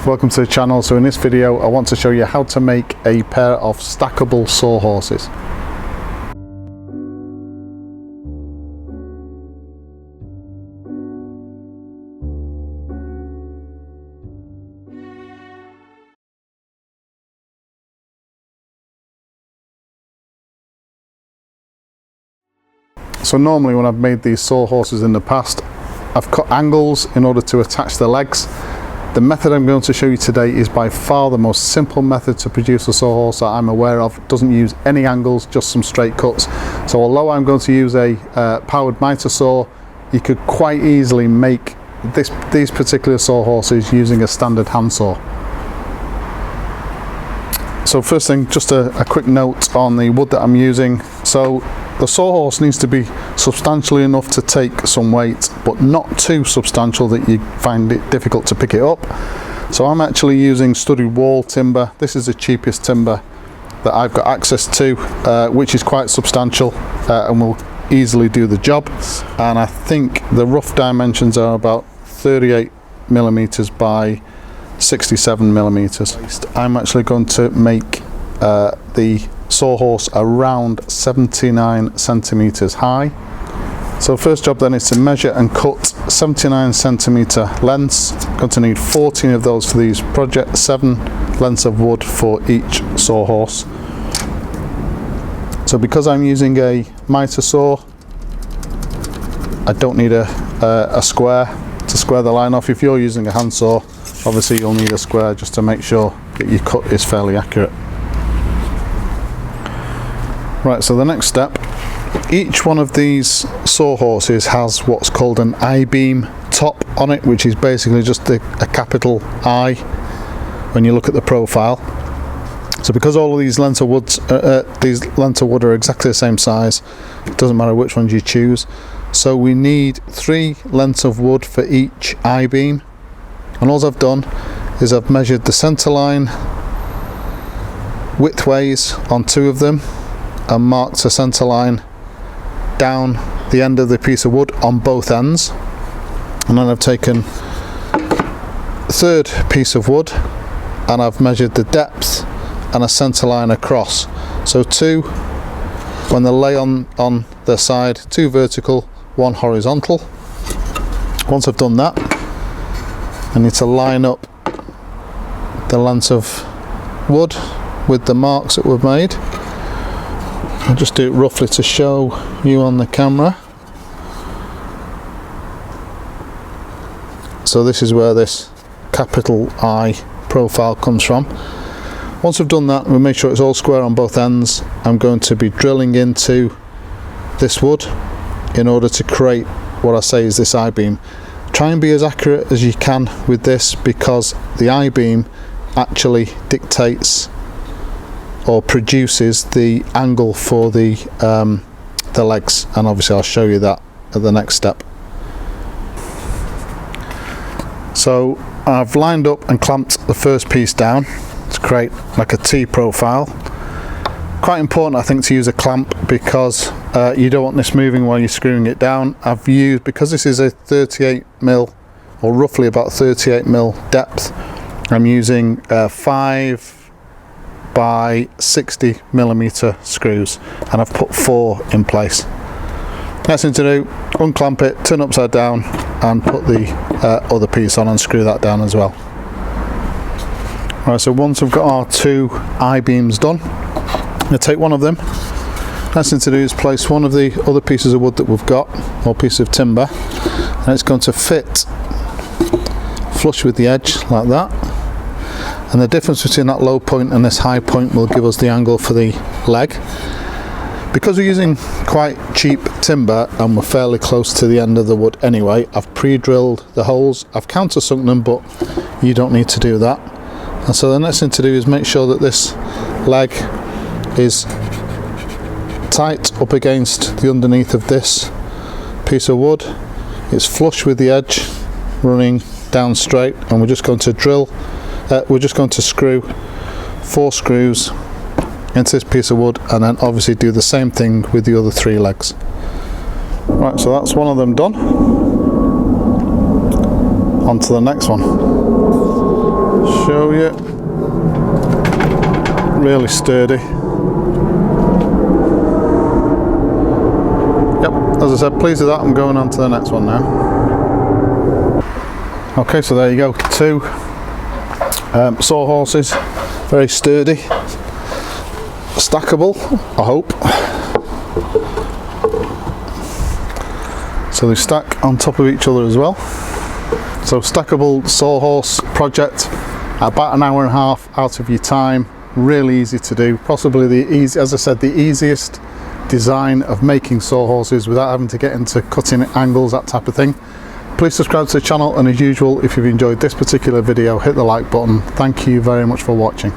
welcome to the channel. So in this video I want to show you how to make a pair of stackable sawhorses. So normally when I've made these sawhorses in the past, I've cut angles in order to attach the legs. The method I'm going to show you today is by far the most simple method to produce a sawhorse that I'm aware of. It doesn't use any angles, just some straight cuts. So although I'm going to use a powered miter saw, you could quite easily make these particular sawhorses using a standard handsaw. So first thing, just a quick note on the wood that I'm using. So the sawhorse needs to be substantial enough to take some weight, but not too substantial that you find it difficult to pick it up. So I'm actually using studded wall timber. This is the cheapest timber that I've got access to, which is quite substantial and will easily do the job. And I think the rough dimensions are about 38 millimeters by 67 millimeters. I'm actually going to make the sawhorse around 79 centimeters high. So first job then is to measure and cut 79 centimeter lengths. I'm going to need 14 of those for these project, 7 lengths of wood for each sawhorse. So because I'm using a miter saw, I don't need a square to square the line off. If you're using a handsaw, obviously you'll need a square just to make sure that your cut is fairly accurate. Right, so the next step, each one of these sawhorses has what's called an I-beam top on it, which is basically just a capital I when you look at the profile. So because all of these lengths of wood are exactly the same size, it doesn't matter which ones you choose. So we need 3 lengths of wood for each I-beam, and all I've done is I've measured the centre line widthways on 2 of them and marked a centre line down the end of the piece of wood on both ends. And then I've taken the 3rd piece of wood and I've measured the depth and a centre line across. So 2 when they lay on their side, 2 vertical, 1 horizontal. Once I've done that, I need to line up the length of wood with the marks that we've made. I'll just do it roughly to show you on the camera. So this is where this capital I profile comes from. Once I've done that, we'll make sure it's all square on both ends. I'm going to be drilling into this wood in order to create what I say is this I-beam. Try and be as accurate as you can with this, because the I-beam actually dictates or produces the angle for the legs, and obviously I'll show you that at the next step. So I've lined up and clamped the first piece down to create like a T profile. Quite important, I think, to use a clamp, because you don't want this moving while you're screwing it down. I've used, because this is a 38mm or roughly about 38mm depth, I'm using 5 by 60mm screws, and I've put 4 in place. Next thing to do, unclamp it, turn upside down and put the other piece on and screw that down as well. Right, so once we've got our 2 I-beams done, I'm going to take one of them. Next thing to do is place one of the other pieces of wood that we've got, or piece of timber, and it's going to fit flush with the edge like that. And the difference between that low point and this high point will give us the angle for the leg. Because we're using quite cheap timber and we're fairly close to the end of the wood anyway, I've pre-drilled the holes. I've countersunk them, but you don't need to do that. And so the next thing to do is make sure that this leg is tight up against the underneath of this piece of wood. It's flush with the edge, running down straight, and we're just going to screw 4 screws into this piece of wood, and then obviously do the same thing with the other 3 legs. Right, so that's one of them done. On to the next one. show you. Really sturdy. Yep, as I said, pleased with that. I'm going on to the next one now. Okay, so there you go, 2 sawhorses, very sturdy, stackable, I hope. So they stack on top of each other as well. So stackable sawhorse project, about an hour and a half out of your time, really easy to do, possibly as I said, the easiest design of making sawhorses without having to get into cutting angles, that type of thing. Please subscribe to the channel, and as usual, if you've enjoyed this particular video, hit the like button. Thank you very much for watching.